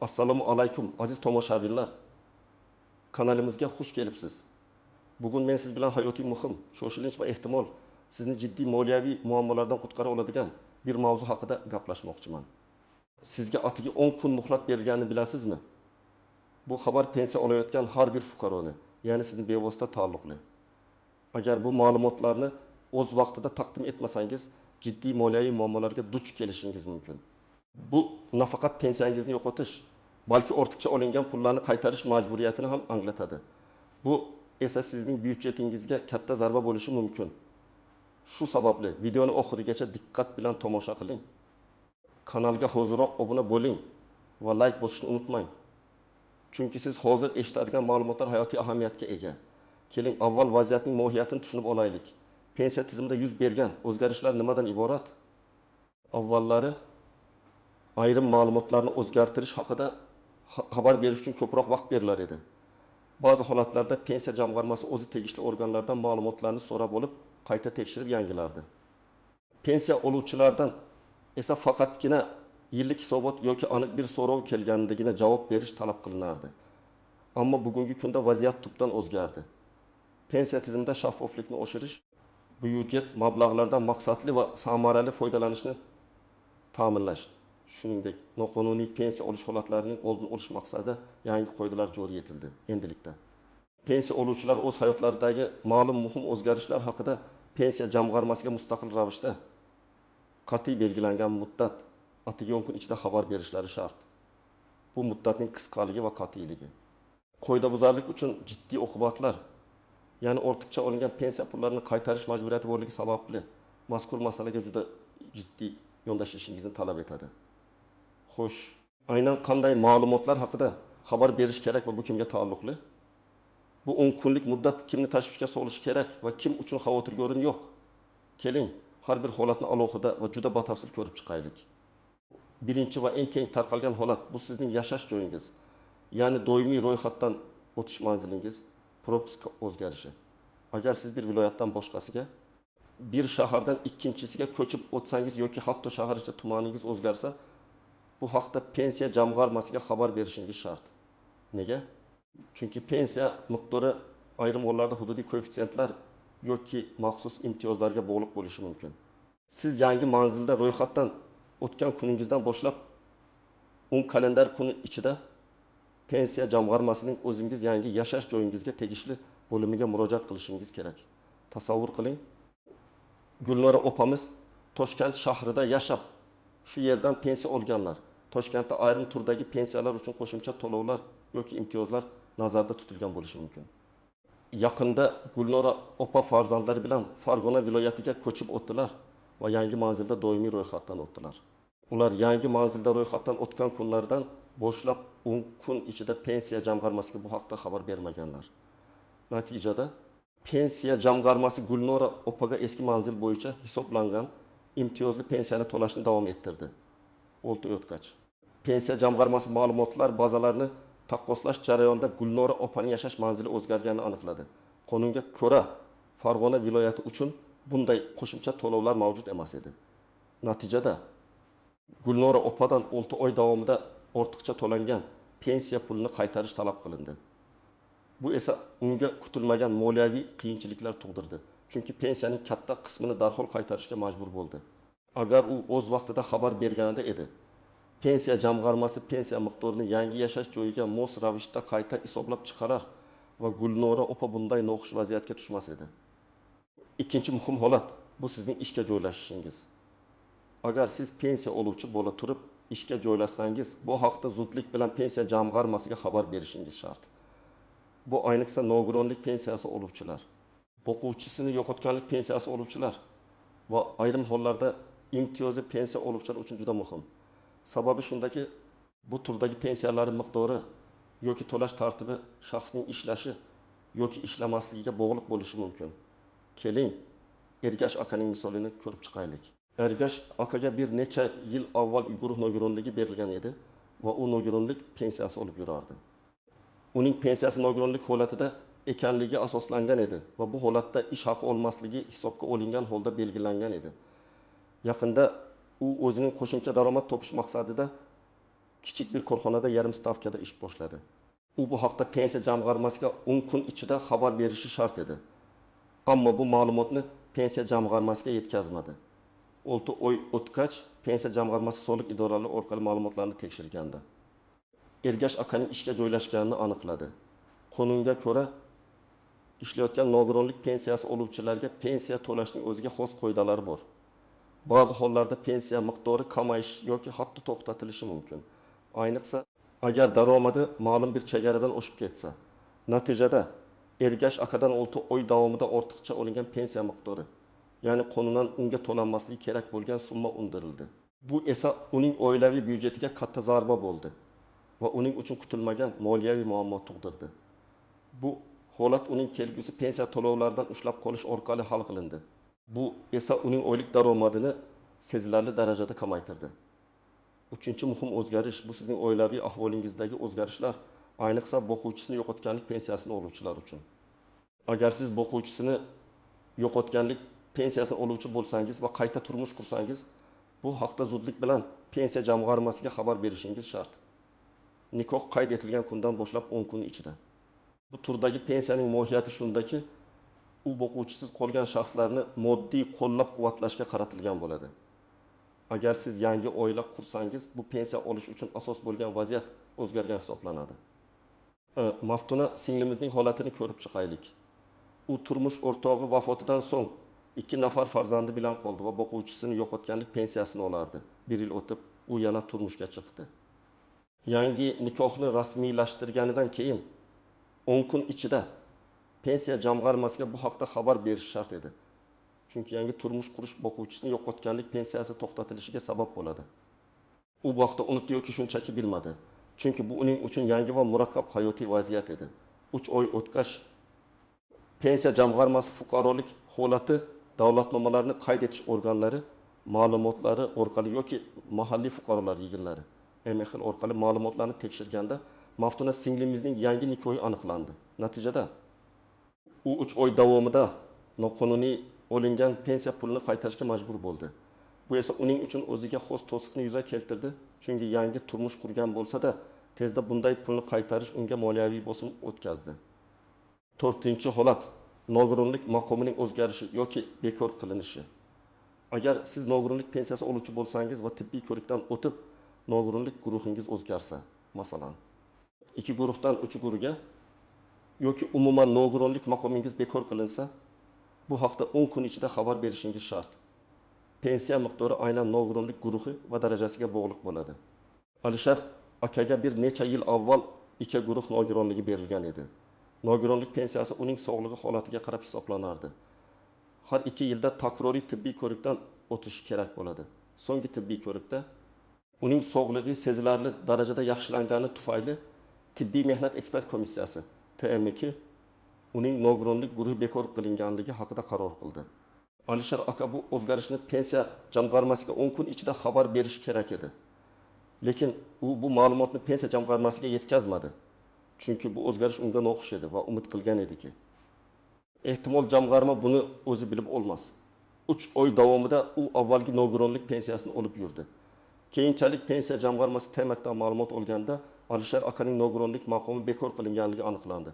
Assalomu alaykum aziz tomoshabinlar. Kanalimizga xush kelibsiz. Bugun men siz bilan hayotiy muhim, shoshilinch va ehtimol sizni jiddiy moliyaviy muammolardan qutqara oladigan bir mavzu haqida gaplashmoqchiman. Sizga atigi 10 kun muhlat berilganini bilasizmi? Bu xabar pensiya olayotgan har bir fuqaroni, ya'ni sizning bevosita taalluqli. Agar bu ma'lumotlarni o'z vaqtida taqdim etmasangiz, jiddiy moliyaviy muammolarga duch kelishingiz mumkin. Bu nafaqat pensiyangizni yo'qotish, balki ortiqcha olingan pullarni qaytarish majburiyatini ham anglatadi. Bu esa sizning byudjetingizga katta zarba bo'lishi mumkin. Shu sababli videoni oxirigacha diqqat bilan tomosha qiling. Kanalga hoziroq obuna bo'ling va like bosishni unutmang. Chunki siz hozir eshitadigan ma'lumotlar hayotiy ahamiyatga ega. Keling, avval vaziyatning mohiyatini tushunib olaylik. Pensiya tizimida yuz bergan o'zgarishlar nimadan iborat? Avvallari ayrim ma'lumotlarni o'zgartirish haqida xabar berish uchun ko'proq vaqt berilar edi. Ba'zi holatlarda pensiya jamg'armasi o'zi tegishli organlardan ma'lumotlarni so'rab olib, qayta tekshirib yangilardi. Pensiya oluvchilardan esa faqatgina yillik hisobot yoki aniq bir so'rov kelganligina javob berish talab qilinardi. Ammo bugungi kunda vaziyat tubdan o'zgardi. Pensiya tizimida shaffoflikni oshirish, byudjet mablag'lardan maqsadli va samarali foydalanishni ta'minlash, shuningdek noqonuniy pensiya olish holatlarining oldini olish maqsadida yangi qoidalar joriy etildi. Endilikda pensiya oluvchilar o'z hayotlaridagi ma'lum muhim o'zgarishlar haqida pensiya jamg'armasiga mustaqil ravishda qat'iy belgilangan muddat, atigi 10 kun ichida xabar berishlari shart. Bu muddatning qisqaligi va qat'iyligi. Qoidabuzarlik uchun jiddiy oqibatlar, ya'ni ortiqcha olingan pensiya pullarini qaytarish majburiyati borligi sababli mazkur masalaga juda jiddiy yondashishingizni talab etadi. Xo'sh, aynan qanday ma'lumotlar haqida xabar berish kerak va bu kimga taalluqli? Bu 10 kunlik muddat kimni tashvishga solishi kerak va kim uchun xavotirga o'rin yo'q? Keling, har bir holatni alohida va juda batafsil ko'rib chiqaylik. Birinchi va eng keng tarqalgan holat bu sizning yashash joyingiz, ya'ni doimiy ro'yxatdan o'tish manzilingiz, propiska o'zgarishi. Agar siz bir viloyatdan boshqasiga, bir shahardan ikkinchisiga ko'chib o'tsangiz yoki hatto shahar ichida tumaningiz o'zgarsa, bu haqda pensiya jamg'armasiga xabar berishingiz shart. Nega? Chunki pensiya miqdori ayrim hollarda hududiy koeffitsiyentlar yoki maxsus imtiyozlarga bog'liq bo'lishi mumkin. Siz yangi manzilda ro'yxatdan o'tgan kuningizdan boshlab 10 kalendar kuni ichida pensiya jamg'armasining o'zingiz yangi yashash joyingizga tegishli bo'limiga murojaat qilishingiz kerak. Tasavvur qiling, Gulnora opamiz Toshkent shahrida yashab, shu yerdan pensiya olganlar. Toshkentda ayrim turdagi pensiyalar uchun qo'shimcha to'lovlar yoki imtiyozlar nazarda tutilgan bo'lishi mumkin. Yaqinda Gulnora opa farzandlari bilan Farg'ona viloyatiga ko'chib o'tdilar va yangi manzilda doimiy ro'yxatdan o'tdilar. Ular yangi manzilda ro'yxatdan o'tgan kunlardan boshlab 10 kun ichida pensiya jamg'armasiga bu haqda xabar bermaganlar. Natijada pensiya jamg'armasi Gulnora opaga eski manzil bo'yicha hisoblangan imtiyozli pensiyani to'lashni davom ettirdi. 6 oy o'tgach, pensiya jamg'armasi ma'lumotlar bazalarini taqqoslash jarayonida Gulnora opaning yashash manzili o'zgarganini aniqladi. Qonunga ko'ra, Farg'ona viloyati uchun bunday qo'shimcha to'lovlar mavjud emas edi. Natijada Gulnora opadan 6 oy davomida ortiqcha to'langan pensiya pulini qaytarish talab qilindi. Bu esa unga kutilmagan moliyaviy qiyinchiliklar tug'dirdi. Chunki pensiyaning katta qismini darhol qaytarishga majbur bo'ldi. Agar u o'z vaqtida xabar berganida edi, pensiya jamg'armasi pensiya miqdorini yangi yashash joyiga mos ravishda qayta hisoblab chiqarar va Gulnora opa bunday noxush vaziyatga tushmas edi. Ikkinchi muhim holat bu sizning ishga joylashishingiz. Agar siz pensiya oluvchi bo'la turib ishga joylashsangiz, bu haqda zudlik bilan pensiya jamg'armasiga xabar berishingiz shart. Bu ayniqsa nogironlik pensiyasi oluvchilar, o'quvchisini yo'qotganlik pensiyasi oluvchilar va ayrim hollarda imtiyozli pensiya oluvchilar uchun juda muhim. Sababi shundaki, bu turdagi pensiyalarning miqdori yoki to'lash tartibi shaxsning ishlashi yoki ishlamasligiga bog'liq bo'lishi mumkin. Keling, Ergash akaning misolini ko'rib chiqaylik. Ergash akaga bir necha yil avval guruh nogironligi berilgan edi va u nogironlik pensiyasi olib yurardi. Uning pensiyasi nogironlik holatida ekanligi asoslangan edi va bu holatda ish haqi olmasligi hisobga olingan holda belgilangan edi. Yaqinda u o'zining qo'shimcha daromad topish maqsadida kichik bir korxonada yarim stavkada ish boshladi. U bu haqda pensiya jamg'armasiga 10 kun ichida xabar berishi shart edi. Ammo bu ma'lumotni pensiya jamg'armasiga yetkazmadi. 6 oy o'tgach, pensiya jamg'armasi soliq idoralari orqali ma'lumotlarni tekshirganda Ergash akaning ishga joylashganini aniqladi. Qonunga ko'ra, ishlayotgan nogironlik pensiyasi oluvchilarga pensiya to'lashning o'ziga xos qoidalari bor. Ba'zi hollarda pensiya miqdori kamayish yoki hatto to'xtatilishi mumkin. Ayniqsa, agar daromadi ma'lum bir chegaradan oshib ketsa. Natijada Ergash akadan 6 oy davomida ortiqcha olingan pensiya miqdori, ya'ni qonunan unga to'lanmasligi kerak bo'lgan summa undirildi. Bu esa uning oilaviy byudjetiga katta zarba bo'ldi va uning uchun kutilmagan moliyaviy muammo tug'dirdi. Bu holat uning kelgusi pensiya to'lovlaridan ushlab qolish orqali hal qilindi. Bu esa uning oylik daromadini sezilarli darajada kamaytirdi. Uchinchi muhim o'zgarish bu sizning oilaviy ahvolingizdagi o'zgarishlar, ayniqsa boquvchisini yo'qotganlik pensiyasini oluvchilar uchun. Agar siz boquvchisini yo'qotganlik pensiyasini oluvchi bo'lsangiz va qayta turmush qursangiz, bu haqda zudlik bilan pensiya jamg'armasiga xabar berishingiz shart. Nikoh qayd etilgan kundan boshlab 10 kun ichida. Bu turdagi pensiyaning mohiyati shundaki, u boquvchisiz qolgan shaxslarni moddiy qo'llab-quvvatlashga qaratilgan bo'ladi. Agar siz yangi oila qursangiz, bu pensiya olish uchun asos bo'lgan vaziyat o'zgargan hisoblanadi. Maftuna singlimizning holatini ko'rib chiqaylik. U turmush o'rtog'i vafotidan so'ng 2 nafar farzandi bilan qoldi va boquvchisini yo'qotganlik pensiyasini olardi. 1 yil o'tib, u yana turmushga chiqdi. Yangi nikohni rasmiylashtirganidan keyin 10 kun ichida pensiya jamg'armasiga bu haqda xabar berish shart edi. Chunki yangi turmush qurish boquvchisini yo'qotganlik pensiyasi to'xtatilishiga sabab bo'ladi. U vaqtda unutdi yoki shunchaki bilmadi. Chunki bu uning uchun yangi va murakkab hayotiy vaziyat edi. 3 oy o'tgach, pensiya jamg'armasi fuqarolik holati davlatnomalarni qayd etish organlari ma'lumotlari orqali yoki mahalliy fuqarolar yig'inlari MXL orqali ma'lumotlarni tekshirganda Maftuna singlimizning yangi nikohi aniqlandi. Natijada u 3 oy davomida noqonuniy olingan pensiya pulini qaytarishga majbur bo'ldi. Bu esa uning uchun o'ziga xos to'siqni yuzaga keltirdi, chunki yangi turmush qurgan bo'lsa-da, tezda bunday pulni qaytarish unga moliyaviy bosim o'tkazdi. 4-holat nogironlik maqomining o'zgarishi yoki bekor qilinishi. Agar siz nogironlik pensiyasi oluvchi bo'lsangiz va tibbiy ko'rikdan o'tib, nogironlik guruhingiz o'zgarsa, masalan, 2 guruhdan 3 guruhga yoki umuman nogironlik maqomingiz bekor qilinsa, bu haqda 10 kun ichida xabar berishingiz shart. Pensiya miqdori aynan nogironlik guruhi va darajasiga bog'liq bo'ladi. Alisher akaga bir necha yil avval 2 guruh nogironligi berilgan edi. Nogironlik pensiyasi uning sog'lig'i holatiga qarab hisoblanardi. Har 2 yilda takroriy tibbiy ko'rikdan o'tishi kerak bo'ladi. So'nggi tibbiy ko'rikda uning sog'lig'i sezilarli darajada yaxshilangani tufayli Tibbiy mehnat ekspert komissiyasi TMK uning nogironlik guruhi bekor qilinganligi haqida qaror qildi. Alisher aka bu o'zgarishni pensiya jamg'armasiga 10 kun ichida xabar berishi kerak edi. Lekin u bu ma'lumotni pensiya jamg'armasiga yetkazmadi. Chunki bu o'zgarish unga noxush edi va umid qilgan ediki, ehtimol jamg'arma buni o'zi bilib olmas. 3 oy davomida u avvalgi nogironlik pensiyasini olib yurdi. Keyinchalik pensiya jamg'armasi TMKdan ma'lumot olganda Alisher akaning nogironlik maqomi bekor qilinganligi aniqlandi.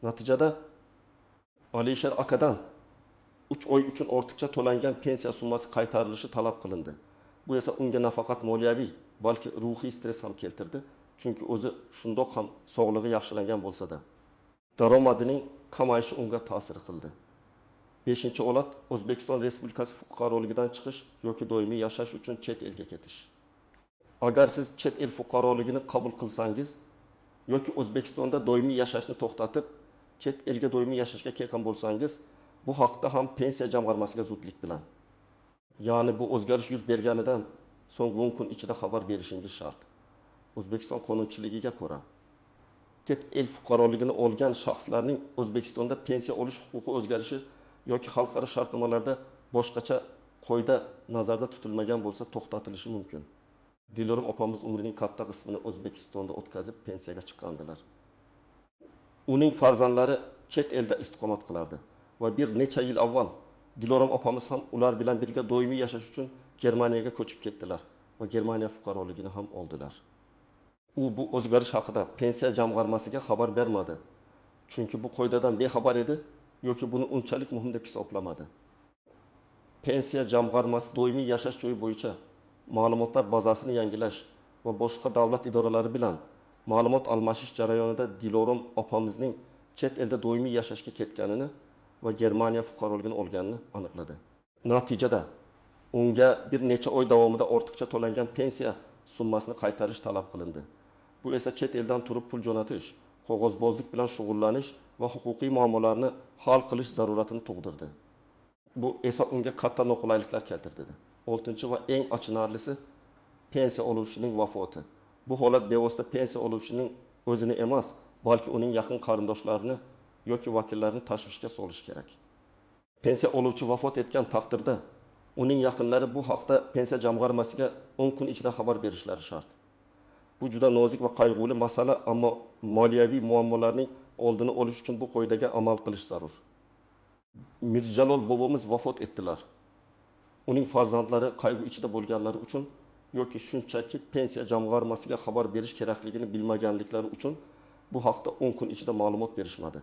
Natijada Alisher akadan 3 oy uchun ortiqcha to'langan pensiya summasi qaytarilishi talab qilindi. Bu esa unga nafaqat moliyaviy, balki ruhiy stress ham keltirdi. Chunki o'zi shundoq ham sog'lig'i yaxshilangan bo'lsa-da, daromadining kamayishi unga ta'sir qildi. 5-holat O'zbekiston Respublikasi fuqaroligidan chiqish yoki doimiy yashash uchun chet elga ketish. Agar siz chet el fuqaroligini qabul qilsangiz yoki O'zbekistonda doimiy yashashni to'xtatib, chet elga doimiy yashashga kelgan bo'lsangiz, bu haqda ham pensiya jamg'armasiga zudlik bilan, ya'ni bu o'zgarish yuz berganidan so'ng 10 kun ichida xabar berishingiz shart. O'zbekiston qonunchiligiga ko'ra, chet el fuqaroligini olgan shaxslarning O'zbekistonda pensiya olish huquqi o'zgarishi yoki xalqaro shartnomalarda boshqacha qoida nazarda tutilmagan bo'lsa to'xtatilishi mumkin. Dilorom opamiz umrining katta qismini O'zbekistonda o'tkazib pensiyaga chiqqandilar. Uning farzandlari chet elda istiqomat qilardi va bir necha yil avval Dilorom opamiz ham ular bilan birga doimiy yashash uchun Germaniyaga ko'chib ketdilar va Germaniya fuqaroligini ham oldilar. U bu o'zgarish haqida pensiya jamg'armasiga xabar bermadi. Chunki bu qoidadan bexabar edi yoki buni unchalik muhim deb hisoblamadi. Pensiya jamg'armasi doimiy yashash joyi bo'yicha ma'lumotlar bazasini yangilash va boshqa davlat idoralari bilan ma'lumot almashish jarayonida Dilorom opamizning chet elda doimiy yashashga ketganini va Germaniya fuqaroligini olganini aniqladi. Natijada unga bir necha oy davomida ortiqcha to'langan pensiya summasini qaytarish talab qilindi. Bu esa chet eldan turib pul jo'natish, qog'ozbozlik bilan shug'ullanish va huquqiy muammolarni hal qilish zaruratini tug'dirdi. Bu esa unga katta noqulayliklar keltirdi. 6 va eng achinarlisi pensiya oluvchining vafoti. Bu holat bevosita pensiya oluvchining o'zini emas, balki uning yaqin qarindoshlarini yoki vakillarini tashvishga solishi kerak. Pensiya oluvchi vafot etgan taqdirda uning yaqinlari bu haqda pensiya jamg'armasiga 10 kun ichida xabar berishlari shart. Bu juda nozik va qayg'uli masala, ammo moliyaviy muammolarning oldini olish uchun bu qoidaga amal qilish zarur. Mirjalol bobomiz vafot etdilar. Uning farzandlari qayg'u ichida bo'lganlari uchun yoki shunchaki pensiya jamg'armasiga xabar berish kerakligini bilmaganliklari uchun bu haqda 10 kun ichida ma'lumot berishmadi.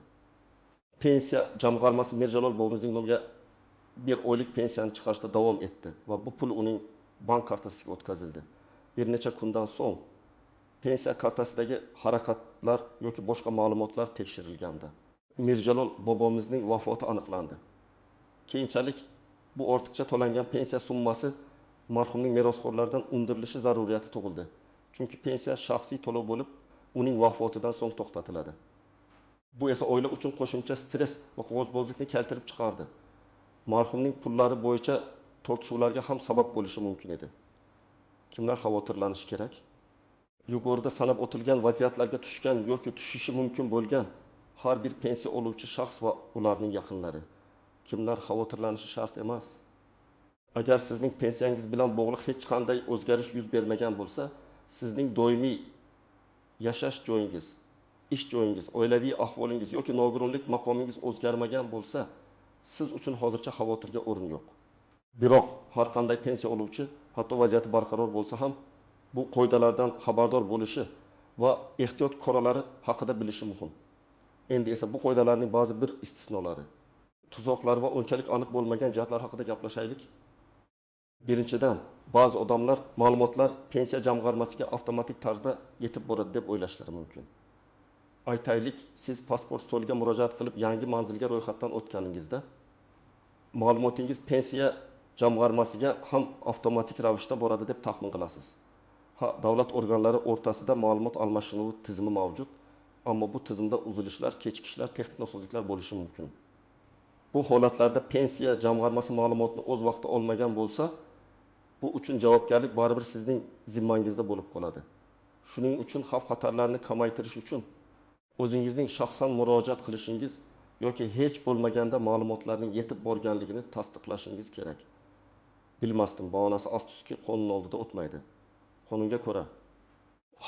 Pensiya jamg'armasi Mirjalol bobomizning nomiga bir oylik pensiyani chiqarishda davom etdi va bu pul uning bank kartasiga o'tkazildi. Bir necha kundan so'ng pensiya kartasidagi harakatlar yoki boshqa ma'lumotlar tekshirilganda Mirjalol bobomizning vafoti aniqlandi. Keyinchalik bu ortiqcha to'langan pensiya summasi marhumning merosxo'rlaridan undirilishi zaruriyati tug'ildi. Chunki pensiya shaxsiy to'lov bo'lib, uning vafotidan so'ng to'xtatiladi. Bu esa oila uchun qo'shimcha stress va qog'ozbozlikni keltirib chiqardi. Marhumning pullari bo'yicha tortishuvlarga ham sabab bo'lishi mumkin edi. Kimlar xavotirlanishi kerak? Yuqorida sanab o'tilgan vaziyatlarga tushgan yoki tushishi mumkin bo'lgan har bir pensiya oluvchi shaxs va ularning yaqinlari. Kimlar xavotirlanishi shart emas. Agar sizning pensiyangiz bilan bog'liq hech qanday o'zgarish yuz bermagan bo'lsa, sizning doimiy yashash joyingiz, ish joyingiz, oilaviy ahvolingiz yoki nogironlik maqomingiz o'zgarmagan bo'lsa, siz uchun hozircha xavotirga o'rin yo'q. Biroq har qanday pensiya oluvchi, hatto vaziyati barqaror bo'lsa ham, bu qoidalardan xabardor bo'lishi va ehtiyot choralari haqida bilishi muhim. Endi esa bu qoidalarning ba'zi bir istisnolari, tuzoqlar va unchalik aniq bo'lmagan jihatlar haqida gaplashaylik. Birinchidan, ba'zi odamlar ma'lumotlar pensiya jamg'armasiga avtomatik tarzda yetib boradi deb o'ylashlari mumkin. Aytaylik, siz pasport stoliga murojaat qilib yangi manzilga ro'yxatdan o'tganingizda ma'lumotingiz pensiya jamg'armasiga ham avtomatik ravishda boradi deb taxmin qilasiz. Davlat organlari o'rtasida ma'lumot almashinuvi tizimi mavjud, ammo bu tizimda uzilishlar, kechikishlar, texnik nosozliklar bo'lishi mumkin. Bu holatlarda pensiya jamg'armasi ma'lumotni o'z vaqtida olmagan bo'lsa, bu uchun javobgarlik baribir sizning zimmangizda bo'lib qoladi. Shuning uchun xavf-xatarlarni kamaytirish uchun o'zingizning shaxsan murojaat qilishingiz yoki hech bo'lmaganda ma'lumotlarning yetib borganligini tasdiqlashingiz kerak. Bilmasdim, bahonasi afsuski qonun oldida o'tmaydi. Qonunga ko'ra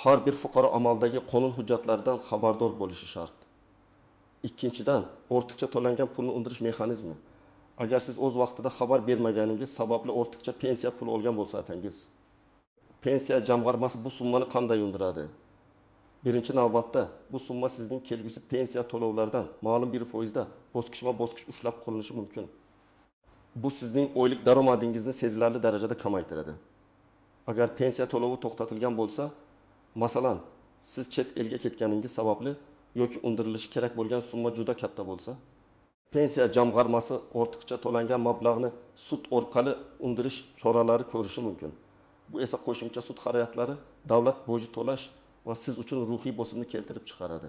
har bir fuqaro amaldagi qonun hujjatlaridan xabardor bo'lishi shart. Ikkinchidan, ortiqcha to'langan pulni undirish mexanizmi. Agar siz o'z vaqtida xabar bermaganingiz sababli ortiqcha pensiya puli olgan bo'lsangiz, pensiya jamg'armasi bu summani qanday undiradi? Birinchi navbatda bu summa sizning kelgusi pensiya to'lovlaridan ma'lum bir foizda bosqichma-bosqich ushlab qolinishi mumkin. Bu sizning oylik daromadingizni sezilarli darajada kamaytiradi. Agar pensiya to'lovi to'xtatilgan bo'lsa, masalan, siz chet elga ketganingiz sababli yoki undirilishi kerak bo'lgan summa juda katta bo'lsa, pensiya jamg'armasi ortiqcha to'langan mablag'ni sud orqali undirish choralari ko'rishi mumkin. Bu esa qo'shimcha sud xarajatlari, davlat boji to'lash va siz uchun ruhiy bosimni keltirib chiqaradi.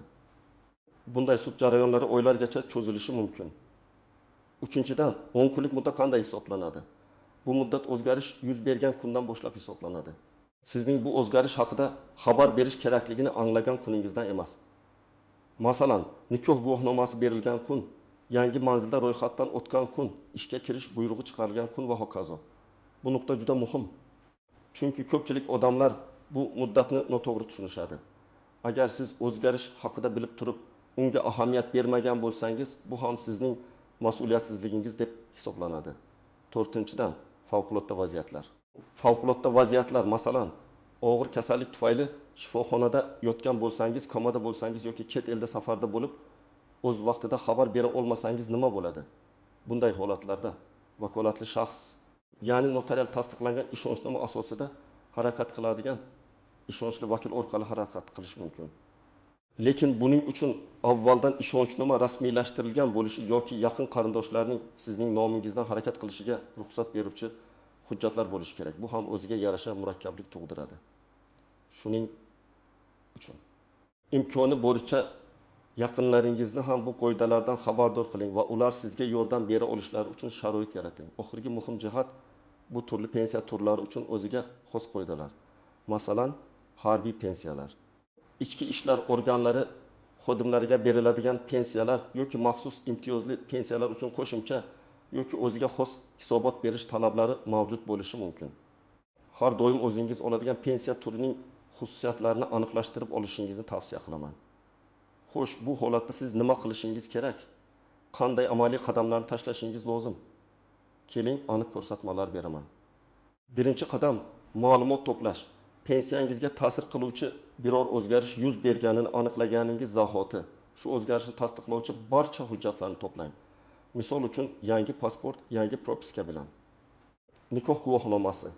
Bunday sud jarayonlari oylargacha cho'zilishi mumkin. Uchinchidan, 10 kunlik muddat qanday hisoblanadi? Bu muddat o'zgarish yuz bergan kundan boshlab hisoblanadi. Sizning bu o'zgarish haqida xabar berish kerakligini anglagan kuningizdan emas. Masalan, nikoh guvohnomasi berilgan kun, yangi manzilda ro'yxatdan o'tgan kun, ishga kirish buyrug'i chiqarilgan kun va hokazo. Bu nuqta juda muhim. Chunki ko'pchilik odamlar bu muddatni noto'g'ri tushunishadi. Agar siz o'zgarish haqida bilib turib, unga ahamiyat bermagan bo'lsangiz, bu ham sizning mas'uliyatsizligingiz deb hisoblanadi. 4-dan, favqulodda vaziyatlar. Favqulodda vaziyatlar, masalan, og'ir kasallik tufayli shifoxonada yotgan bo'lsangiz, komada bo'lsangiz yoki chet elda safarda bo'lib, o'z vaqtida xabar bera olmasangiz nima bo'ladi? Bunday holatlarda vakolatli shaxs, ya'ni notarial tasdiqlangan ishonchnoma asosida harakat qiladigan ishonchli vakil orqali harakat qilish mumkin. Lekin buning uchun avvaldan ishonchnoma rasmiylashtirilgan bo'lishi yoki yaqin qarindoshlarning sizning nomingizdan harakat qilishiga ruxsat beruvchi hujjatlar bo'lishi kerak. Bu ham o'ziga yarasha murakkablik tug'diradi. Shuning uchun imkoni boricha yaqinlaringizni ham bu qoidalardan xabardor qiling va ular sizga yordam bera olishlari uchun sharoit yarating. Oxirgi muhim jihat bu turli pensiya turlari uchun o'ziga xos qoidalar. Masalan, harbiy pensiyalar, ichki ishlar organlari xodimlariga beriladigan pensiyalar yoki maxsus imtiyozli pensiyalar uchun qo'shimcha yoki o'ziga xos hisobot berish talablari mavjud bo'lishi mumkin. Har doim o'zingiz oladigan pensiya turining xususiyatlarini aniqlashtirib olishingizni tavsiya qilaman. Xo'sh, bu holatda siz nima qilishingiz kerak? Qanday amaliy qadamlarni tashlashingiz lozim? Keling, aniq ko'rsatmalar beraman. Birinchi qadam ma'lumot to'plash. Pensiyangizga ta'sir qiluvchi biror o'zgarish yuz berganini aniqlaganingiz zahoti shu o'zgarishni tasdiqlovchi barcha hujjatlarni to'plang. Misol uchun, yangi pasport, yangi propiska bilan. Nikoh guvohnomasi.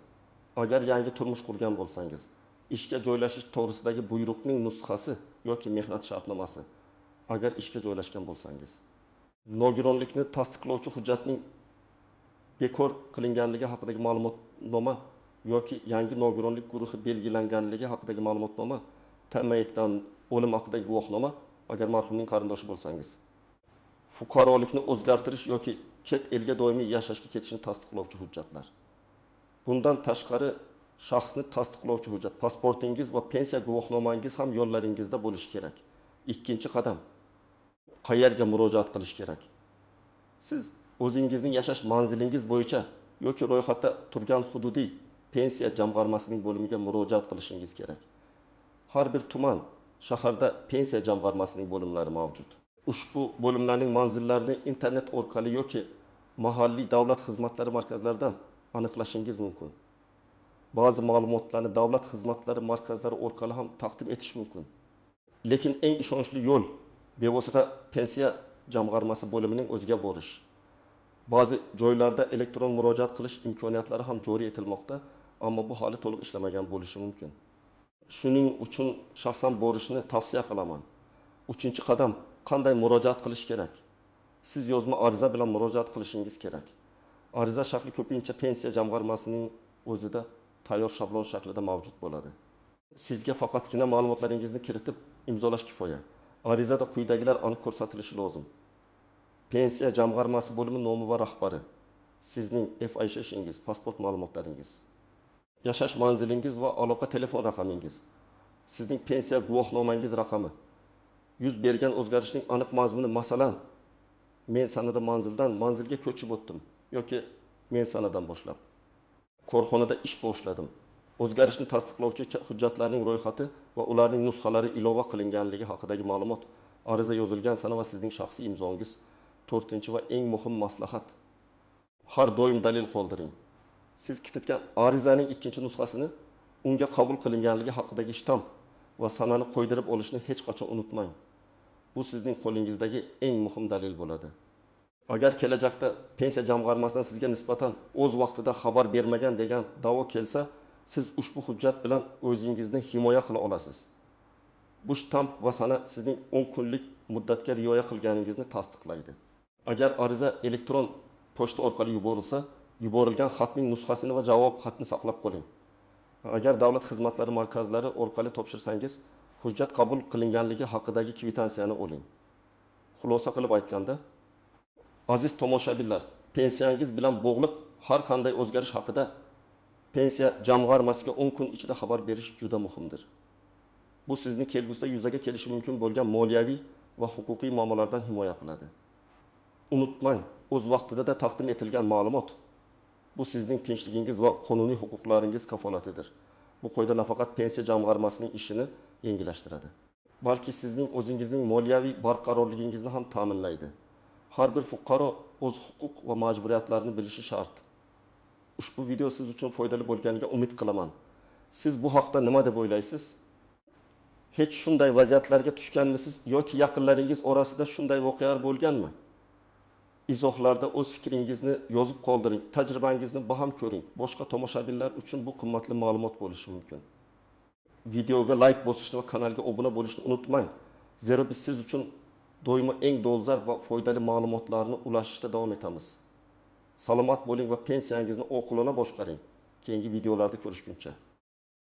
Agar yangi turmush qurgan bo'lsangiz, ishga joylashish to'g'risidagi buyruqning nusxasi yoki mehnat shartnomasi. Agar ishga joylashgan bo'lsangiz, nogironlikni tasdiqlovchi hujjatning bekor qilinganligi haqidagi ma'lumotnoma yoki yangi nogironlik guruhi belgilanganligi haqidagi ma'lumotnoma, tamayekdan o'lim haqidagi guvohnoma agar marhumning qarindoshi bo'lsangiz, fuqarolikni o'zgartirish yoki chet elga doimiy yashashga ketishni tasdiqlovchi hujjatlar. Bundan tashqari shaxsni tasdiqlovchi hujjat, pasportingiz va pensiya guvohnomangiz ham yo'llaringizda bo'lishi kerak. Ikkinchi qadam, qayerga murojaat qilish kerak? Siz o'zingizning yashash manzilingiz bo'yicha yoki ro'yxatda turgan hududiy pensiya jamg'armasining bo'limiga murojaat qilishingiz kerak. Har bir tuman, shaharda pensiya jamg'armasining bo'limlari mavjud. Ushbu bo'limlarning manzillarini internet orqali yoki mahalliy davlat xizmatlari markazlaridan aniqlashingiz mumkin. Ba'zi ma'lumotlarni davlat xizmatlari markazlari orqali ham taqdim etish mumkin. Lekin eng ishonchli yo'l bevosita pensiya jamg'armasi bo'limining o'ziga borish. Ba'zi joylarda elektron murojaat qilish imkoniyatlari ham joriy etilmoqda, ammo bu hali to'liq ishlamagan bo'lishi mumkin. Shuning uchun shaxsan borishni tavsiya qilaman. Uchinchi qadam, qanday murojaat qilish kerak? Siz yozma ariza bilan murojaat qilishingiz kerak. Ariza shakli ko'pincha pensiya jamg'armasining o'zida tayyor shablon shaklida mavjud bo'ladi. Sizga faqatgina ma'lumotlaringizni kiritib imzolash kifoya. Arizada quyidagilar aniq ko'rsatilishi lozim. Pensiya jamg'armasi bo'limi nomi va rahbari, sizning FIShingiz, pasport ma'lumotlaringiz, yashash manzilingiz va aloqa telefon raqamingiz, sizning pensiya guvohnomangiz raqami, yuz bergan o'zgarishning aniq mazmuni, masalan, men sanada manzildan manzilga ko'chib o'tdim yoki men sanadan boshlab korxonada ish boshladim. O'zgarishni tasdiqlovchi hujjatlarning ro'yxati va ularning nusxalari ilova qilinganligi haqidagi ma'lumot, ariza yozilgan sana va sizning shaxsiy imzongiz. To'rtinchi va eng muhim maslahat, har doim dalil qoldiring. Siz kiritgan arizaning ikkinchi nusxasini unga qabul qilinganligi haqidagi shtamp va sanani qo'ydirib olishni hech qachon unutmang. Bu sizning qo'lingizdagi eng muhim dalil bo'ladi. Agar kelajakda pensiya jamg'armasidan sizga nisbatan o'z vaqtida xabar bermagan degan da'vo kelsa, siz ushbu hujjat bilan o'zingizni himoya qila olasiz. Bu shtamp va sana sizning 10 kunlik muddatga rioya qilganingizni tasdiqlaydi. Agar ariza elektron pochta orqali yuborilsa, yuborilgan xatning nusxasini va javob xatni saqlab qoling. Agar davlat xizmatlari markazlari orqali topshirsangiz, hujjat qabul qilinganligi haqidagi kvitansiyani oling. Xulosa qilib aytganda, aziz tomoshabinlar, pensiyangiz bilan bog'liq har qanday o'zgarish haqida pensiya jamg'armasiga 10 kun ichida xabar berish juda muhimdir. Bu sizni kelgusida yuzaga kelishi mumkin bo'lgan moliyaviy va huquqiy muammolardan himoya qiladi. Unutmang, o'z vaqtida taqdim etilgan ma'lumot bu sizning tinchligingiz va qonuniy huquqlaringiz kafolatidir. Bu qoida nafaqat pensiya jamg'armasining ishini yengillashtiradi, balki sizning o'zingizning moliyaviy barqarorligingizni ham ta'minlaydi. Har bir fuqaro o'z huquq va majburiyatlarini bilishi shart. Ushbu video siz uchun foydali bo'lganiga umid qilaman. Siz bu haqda nima deb o'ylaysiz? Hech shunday vaziyatlarga tushganmisiz yoki yaqinlaringiz orasida shunday voqealar bo'lganmi? Izohlarda o'z fikringizni yozib qoldiring, tajribangizni baham ko'ring. Boshqa tomoshabinlar uchun bu qimmatli ma'lumot bo'lishi mumkin. Videoga like bosishni va kanalga obuna bo'lishni unutmang. Zero biz siz uchun doimo eng dolzarb va foydali ma'lumotlarni ulashishda davom etamiz. Salomat bo'ling va pensiyangizni oqilona boshqaring. Keyingi videolarda ko'rishguncha.